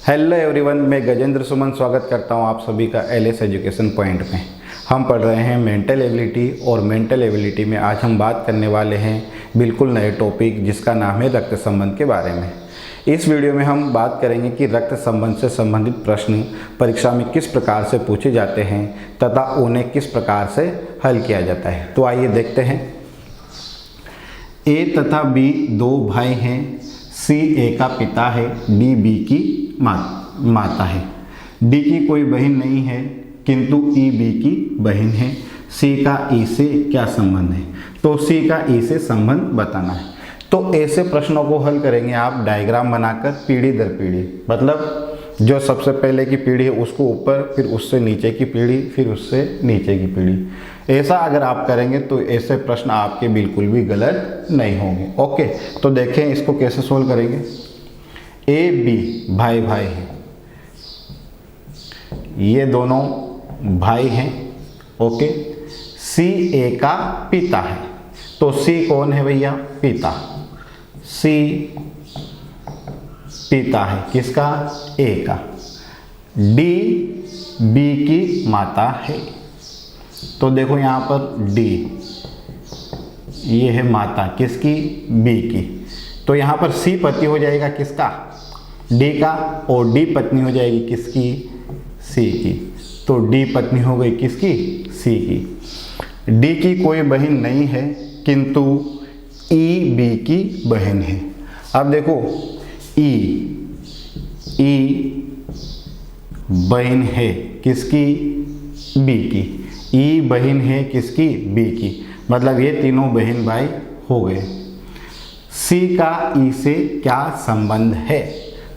Hello everyone, मैं गजेंद्र सुमन स्वागत करता हूं आप सभी का एलएस एजुकेशन पॉइंट में। हम पढ़ रहे हैं मेंटल एबिलिटी और मेंटल एबिलिटी में आज हम बात करने वाले हैं बिल्कुल नए टॉपिक जिसका नाम है रक्त संबंध के बारे में। इस वीडियो में हम बात करेंगे कि रक्त संबंध से संबंधित प्रश्न परीक्षा में किस प्रकार से पूछे जाते हैं तथा उन्हें किस प्रकार से हल किया जाता है। तो आइए देखते हैं। ए तथा बी दो भाई हैं। सी ए का पिता है, डी बी की माता है। डी की कोई बहन नहीं है किंतु ई बी की बहन है। सी का ई से क्या संबंध है? तो सी का ई से संबंध बताना है। तो ऐसे प्रश्नों को हल करेंगे आप डायग्राम बनाकर पीढ़ी दर पीढ़ी, मतलब जो सबसे पहले की पीढ़ी है उसको ऊपर, फिर उससे नीचे की पीढ़ी, फिर उससे नीचे की पीढ़ी। ऐसा अगर आप करेंगे तो ऐसे प्रश्न आपके बिल्कुल भी गलत नहीं होंगे। ओके, तो देखें इसको कैसे सोल्व करेंगे। ए बी भाई भाई हैं, ये दोनों भाई हैं। ओके, सी ए का पिता है, तो सी कौन है भैया? पिता। सी पिता है किसका? ए का। डी बी की माता है, तो देखो यहाँ पर डी, ये है माता किसकी? बी की। तो यहाँ पर सी पति हो जाएगा किसका? डी का, और डी पत्नी हो जाएगी किसकी? सी की। तो डी पत्नी हो गई किसकी? सी की। डी की कोई बहन नहीं है किंतु ई बी की बहन है। अब देखो ई बहन है किसकी? बी की। ई बहन है किसकी? बी की। मतलब ये तीनों बहन भाई हो गए। सी का ई से क्या संबंध है?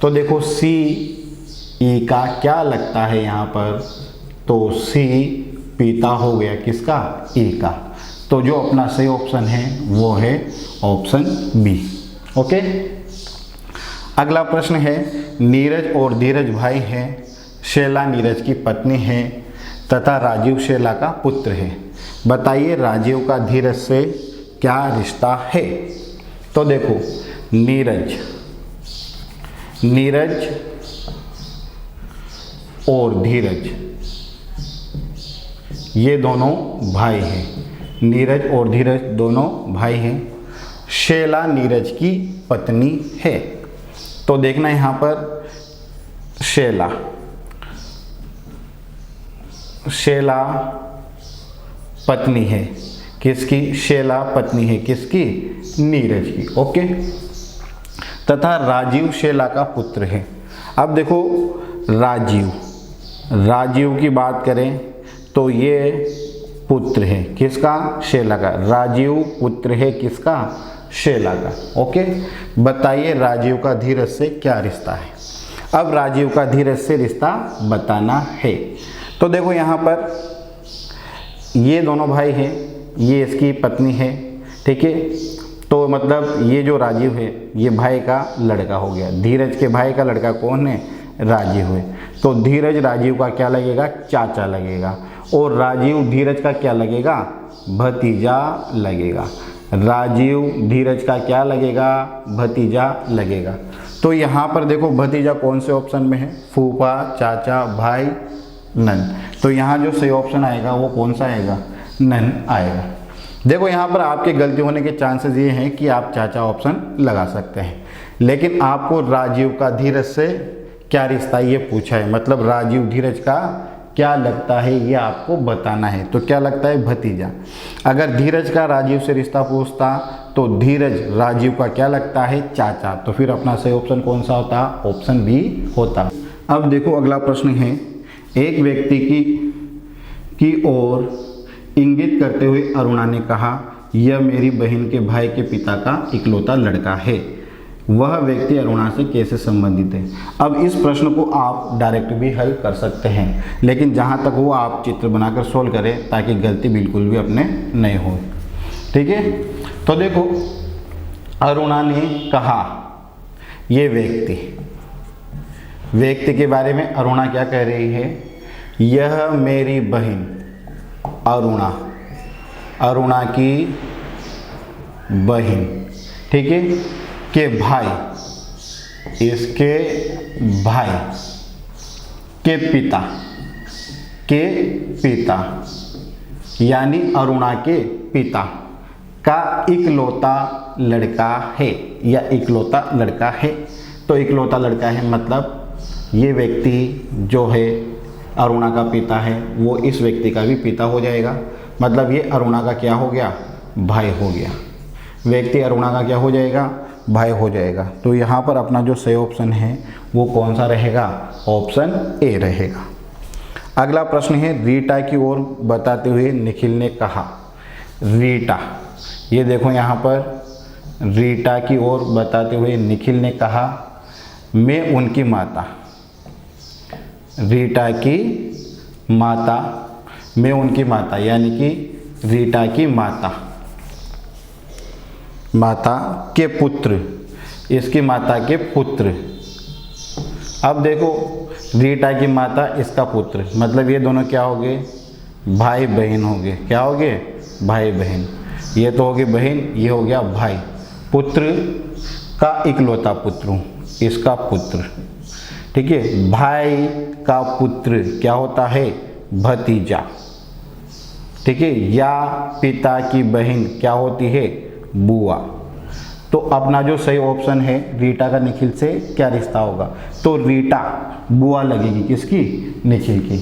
तो देखो सी ई का क्या लगता है यहाँ पर? तो सी पिता हो गया किसका? ई का। तो जो अपना सही ऑप्शन है वो है ऑप्शन बी। ओके, अगला प्रश्न है। नीरज और धीरज भाई हैं। शैला नीरज की पत्नी है तथा राजीव शैला का पुत्र है। बताइए राजीव का धीरज से क्या रिश्ता है? तो देखो नीरज और धीरज ये दोनों भाई हैं। नीरज और धीरज दोनों भाई हैं। शैला नीरज की पत्नी है। तो देखना यहाँ पर शैला पत्नी है किसकी? शैला पत्नी है किसकी? नीरज की। ओके, तथा राजीव शैला का पुत्र है। अब देखो राजीव की बात करें तो ये पुत्र है किसका? शैला का। राजीव पुत्र है किसका? शैला का। ओके, बताइए राजीव का धीरज से क्या रिश्ता है? अब राजीव का धीरज से रिश्ता बताना है। तो देखो यहाँ पर ये दोनों भाई हैं, ये इसकी पत्नी है, ठीक है। तो मतलब ये जो राजीव है ये भाई का लड़का हो गया। धीरज के भाई का लड़का कौन है? राजीव है। तो धीरज राजीव का क्या लगेगा? चाचा लगेगा। और राजीव धीरज का क्या लगेगा? भतीजा लगेगा। राजीव धीरज का क्या लगेगा? भतीजा लगेगा। तो यहाँ पर देखो भतीजा कौन से ऑप्शन में है? फूफा, चाचा, भाई, नन। तो यहाँ जो सही ऑप्शन आएगा वो कौन सा आएगा? नन आएगा। देखो यहाँ पर आपके गलती होने के चांसेस ये हैं कि आप चाचा ऑप्शन लगा सकते हैं, लेकिन आपको राजीव का धीरज से क्या रिश्ता ये पूछा है, मतलब राजीव धीरज का क्या लगता है ये आपको बताना है। तो क्या लगता है? भतीजा। अगर धीरज का राजीव से रिश्ता पूछता तो धीरज राजीव का क्या लगता है? चाचा। तो फिर अपना सही ऑप्शन कौन सा होता? ऑप्शन बी होता। अब देखो अगला प्रश्न है। एक व्यक्ति की ओर इंगित करते हुए अरुणा ने कहा, यह मेरी बहन के भाई के पिता का इकलौता लड़का है। वह व्यक्ति अरुणा से कैसे संबंधित है? अब इस प्रश्न को आप डायरेक्ट भी हल कर सकते हैं, लेकिन जहाँ तक वो आप चित्र बनाकर सोल्व करें ताकि गलती बिल्कुल भी अपने नहीं हो, ठीक है। तो देखो अरुणा ने कहा, ये व्यक्ति के बारे में अरुणा क्या कह रही है? यह मेरी बहन अरुणा की बहन, ठीक है, के भाई इसके भाई के पिता यानी अरुणा के पिता का इकलौता लड़का है या इकलौता लड़का है। तो इकलौता लड़का है मतलब ये व्यक्ति जो है अरुणा का पिता है वो इस व्यक्ति का भी पिता हो जाएगा, मतलब ये अरुणा का क्या हो गया, भाई हो गया। व्यक्ति अरुणा का क्या हो जाएगा, भाई हो जाएगा। तो यहाँ पर अपना जो सही ऑप्शन है वो कौन सा रहेगा, ऑप्शन ए रहेगा। अगला प्रश्न है रीटा की ओर बताते हुए निखिल ने कहा। रीटा, ये देखो यहाँ पर रीटा की ओर बताते हुए निखिल ने कहा मैं उनकी माता, रीटा की माता, मैं उनकी माता यानी कि रीटा की माता के पुत्र, इसकी माता के पुत्र। अब देखो रीटा की माता इसका पुत्र, मतलब ये दोनों क्या हो गए, भाई बहन हो गए। क्या हो गए, भाई बहन। ये तो हो गए बहन, ये हो गया भाई। पुत्र का इकलौता पुत्र हूँ, इसका पुत्र, ठीक है। भाई का पुत्र क्या होता है, भतीजा, ठीक है। या पिता की बहन क्या होती है, बुआ। तो अपना जो सही ऑप्शन है रीटा का निखिल से क्या रिश्ता होगा, तो रीटा बुआ लगेगी किसकी, निखिल की।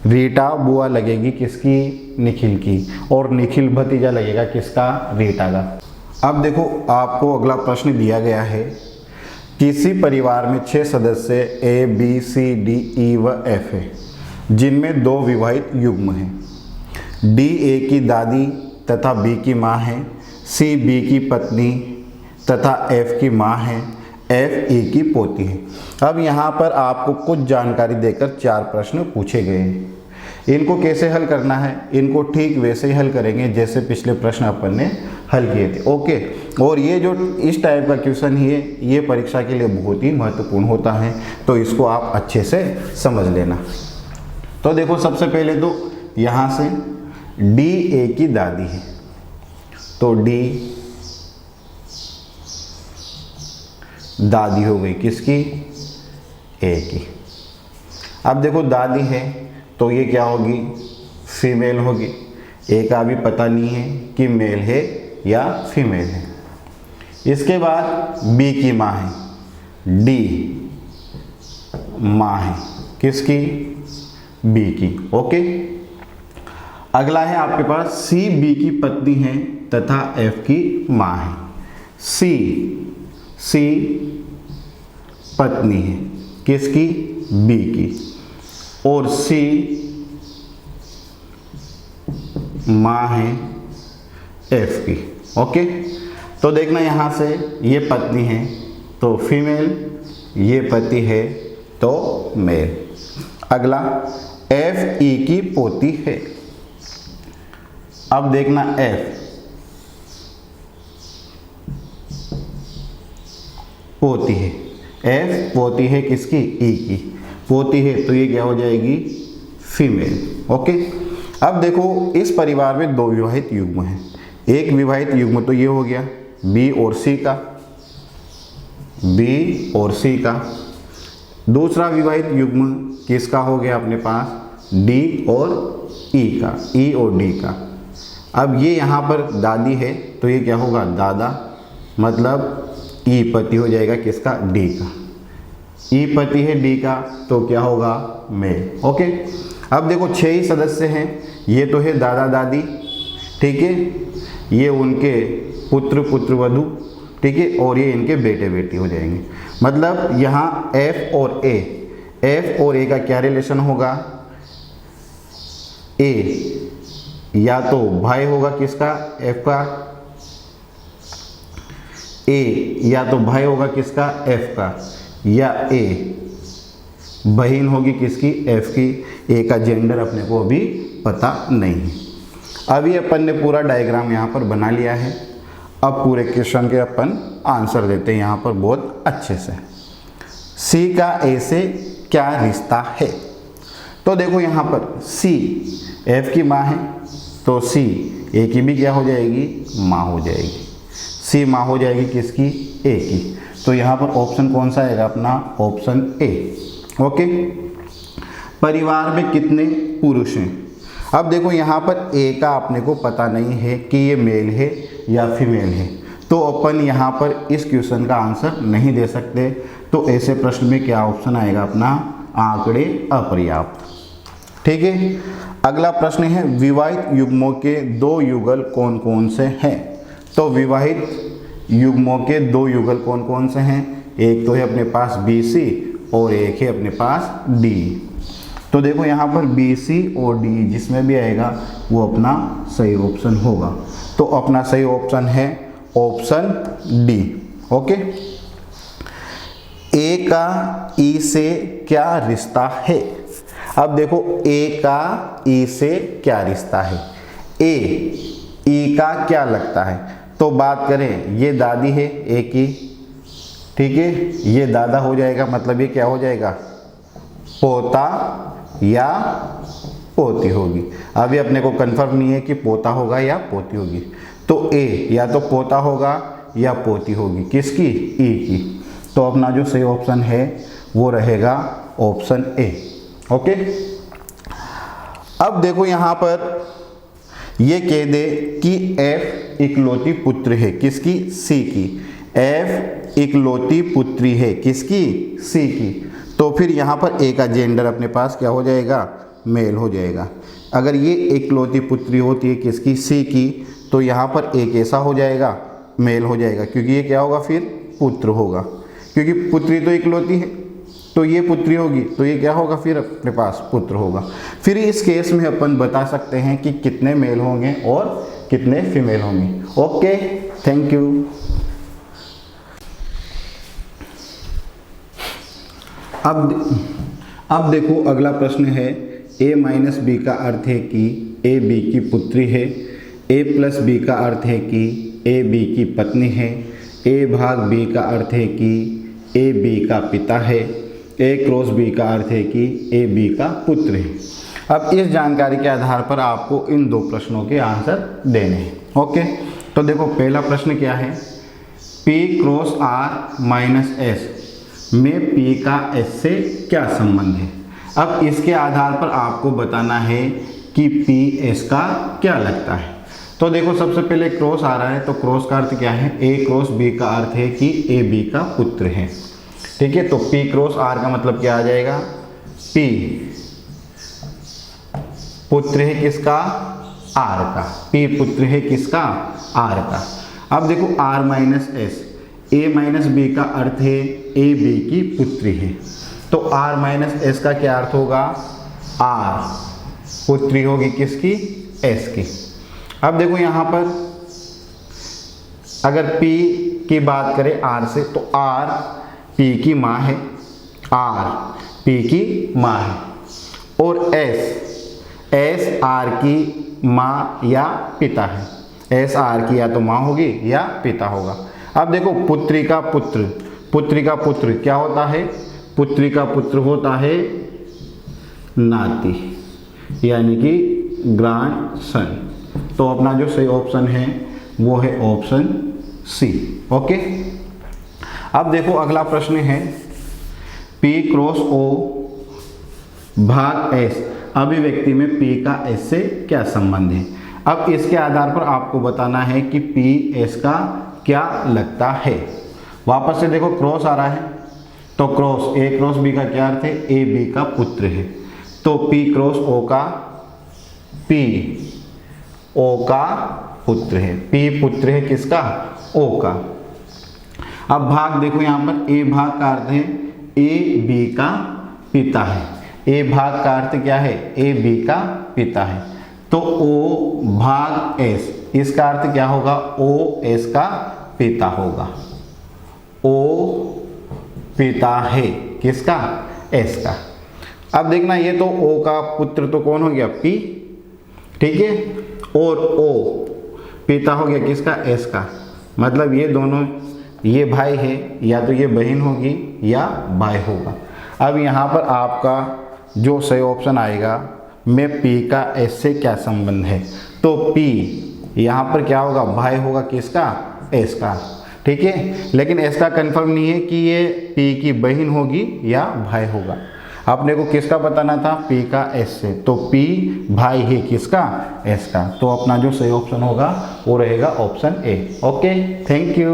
रीटा बुआ लगेगी किसकी, निखिल की। और निखिल भतीजा लगेगा किसका, रीटा का। अब देखो आपको अगला प्रश्न दिया गया है, किसी परिवार में 6 सदस्य A B C D E व एफ है, जिनमें 2 विवाहित युग्म हैं। डी ए की दादी तथा बी की माँ है, सी बी की पत्नी तथा एफ की माँ है, एफ ए की पोती है। अब यहाँ पर आपको कुछ जानकारी देकर 4 प्रश्न पूछे गए हैं। इनको कैसे हल करना है, इनको ठीक वैसे ही हल करेंगे जैसे पिछले प्रश्न अपन ने हल किए थे, ओके। और ये जो इस टाइप का क्वेश्चन है ये परीक्षा के लिए बहुत ही महत्वपूर्ण होता है, तो इसको आप अच्छे से समझ लेना। तो देखो सबसे पहले तो यहाँ से डी ए की दादी है, तो डी दादी हो गई किसकी, ए की। अब देखो दादी है तो ये क्या होगी, फीमेल होगी। ए का भी पता नहीं है कि मेल है या फीमेल है। इसके बाद बी की माँ है, डी माँ है किसकी, बी की, ओके। अगला है आपके पास सी बी की पत्नी है तथा एफ की माँ है। सी पत्नी है किसकी, बी की, और सी माँ है एफ की, ओके। तो देखना यहाँ से ये पत्नी है तो फीमेल, ये पति है तो मेल। अगला एफ ई की पोती है। अब देखना एफ पोती है, एफ पोती है किसकी, ई की। पोती है तो ये क्या हो जाएगी, फीमेल, ओके। अब देखो इस परिवार में 2 विवाहित युग्म हैं। एक विवाहित युग्म तो ये हो गया बी और सी का, बी और सी का। दूसरा विवाहित युग्म किसका हो गया अपने पास, डी और ई का, ई और डी का। अब ये यहाँ पर दादी है तो ये क्या होगा, दादा, मतलब ई पति हो जाएगा किसका, डी का। ई पति है डी का तो क्या होगा, मेल, ओके। अब देखो 6 ही सदस्य हैं, ये तो है दादा दादी, ठीक है, ये उनके पुत्र पुत्रवधू, ठीक है, और ये इनके बेटे बेटी हो जाएंगे। मतलब यहाँ एफ और ए का क्या रिलेशन होगा, ए या तो भाई होगा किसका, एफ का, ए या तो भाई होगा किसका, एफ का, या ए बहन होगी किसकी, एफ की। ए का जेंडर अपने को अभी पता नहीं है। अभी अपन ने पूरा डायग्राम यहाँ पर बना लिया है। अब पूरे क्वेश्चन के अपन आंसर देते हैं यहाँ पर बहुत अच्छे से। सी का ए से क्या रिश्ता है, तो देखो यहाँ पर सी एफ की माँ है तो सी ए की भी क्या हो जाएगी, माँ हो जाएगी। सी माँ हो जाएगी किसकी, ए की। तो यहाँ पर ऑप्शन कौन सा आएगा अपना? Option A. ओके, परिवार में कितने पुरुष हैं? अब देखो यहाँ पर ए का अपने को पता नहीं है कि ये मेल है या फीमेल है, तो अपन यहाँ पर इस क्वेश्चन का आंसर नहीं दे सकते। तो ऐसे प्रश्न में क्या ऑप्शन आएगा अपना? आंकड़े अपर्याप्त। ठीक है, अगला प्रश्न है विवाहित युग्मों के 2 युगल कौन कौन से हैं? तो विवाहित युग्मों के 2 युगल कौन कौन से हैं? एक तो है अपने पास BC और एक है अपने पास D। तो देखो यहाँ पर BC और D जिसमें भी आएगा वो अपना सही ऑप्शन होगा। तो अपना सही ऑप्शन है ऑप्शन D। ओके, A का E से क्या रिश्ता है? अब देखो A का E से क्या रिश्ता है? A E का क्या लगता है? तो बात करें, ये दादी है A की, ठीक है, ये दादा हो जाएगा, मतलब ये क्या हो जाएगा? पोता या पोती होगी। अभी अपने को कंफर्म नहीं है कि पोता होगा या पोती होगी। तो A या तो पोता होगा या पोती होगी, किसकी? E की। तो अपना जो सही ऑप्शन है वो रहेगा ऑप्शन ए। ओके, अब देखो यहाँ पर ये कह दे कि F इकलौती पुत्र है, किसकी? C की। F इकलौती पुत्री है, किसकी? C की। तो फिर यहाँ पर A का जेंडर अपने पास क्या हो जाएगा? मेल हो जाएगा। अगर ये इकलौती पुत्री होती है किसकी? C की, तो यहाँ पर A कैसा हो जाएगा? मेल हो जाएगा, क्योंकि ये क्या होगा? फिर पुत्र होगा, क्योंकि पुत्री तो इकलौती है, तो ये पुत्री होगी, तो ये क्या होगा? फिर अपने पास पुत्र होगा। फिर इस केस में अपन बता सकते हैं कि कितने मेल होंगे और कितने फीमेल होंगे। Okay, thank you. अब देखो अगला प्रश्न है A माइनस बी का अर्थ है कि A B की पुत्री है। A प्लस बी का अर्थ है कि A B की पत्नी है। A भाग B का अर्थ है कि A B का पिता है। A क्रॉस B का अर्थ है कि A B का पुत्र है। अब इस जानकारी के आधार पर आपको इन 2 प्रश्नों के आंसर देने हैं। ओके, तो देखो पहला प्रश्न क्या है? P cross R minus S में P का S से क्या संबंध है? अब इसके आधार पर आपको बताना है कि P S का क्या लगता है। तो देखो सबसे पहले क्रॉस आ रहा है, तो क्रॉस का अर्थ क्या है? A क्रॉस B का अर्थ है कि A B का पुत्र है। ठीक है, तो P क्रॉस R का मतलब क्या आ जाएगा? P पुत्र है किसका? R का। P पुत्र है किसका? R का। अब देखो R minus S, A minus B का अर्थ है A B की पुत्री है, तो R माइनस S का क्या अर्थ होगा? R पुत्री होगी किसकी? S की। अब देखो यहाँ पर अगर P की बात करें R से, तो R P की माँ है, R P की माँ है, और S R की माँ या पिता है। S R की या तो माँ होगी या पिता होगा। अब देखो पुत्री का पुत्र क्या होता है? पुत्री का पुत्र होता है नाती, यानी कि ग्रैंडसन। तो अपना जो सही ऑप्शन है वो है ऑप्शन सी। ओके, अब देखो अगला प्रश्न है P क्रॉस O भाग S अभिव्यक्ति में P का S से क्या संबंध है? अब इसके आधार पर आपको बताना है कि P S का क्या लगता है। वापस से देखो क्रॉस आ रहा है, तो क्रॉस A क्रॉस B का क्या अर्थ है? A B का पुत्र है, तो P क्रॉस O का P O का पुत्र है। P पुत्र है किसका? O का। अब भाग देखो यहाँ पर A भाग का अर्थ है A B का पिता है। A भाग का अर्थ क्या है? A B का पिता है, तो O भाग S, इसका अर्थ क्या होगा? O S का पिता होगा। O पिता है किसका? S का। अब देखना ये तो O का पुत्र तो कौन हो गया? P, ठीक है, और O पिता हो गया किसका? S का। मतलब ये दोनों, ये भाई है, या तो ये बहन होगी या भाई होगा। अब यहाँ पर आपका जो सही ऑप्शन आएगा में P का S से क्या संबंध है? तो P यहाँ पर क्या होगा? भाई होगा किसका? S का। ठीक है, लेकिन इसका कंफर्म नहीं है कि ये पी की बहन होगी या भाई होगा। आपने को किसका बताना था, पी का एस से, तो पी भाई है किसका, एस का। तो अपना जो सही ऑप्शन होगा वो रहेगा option A. Okay, thank you.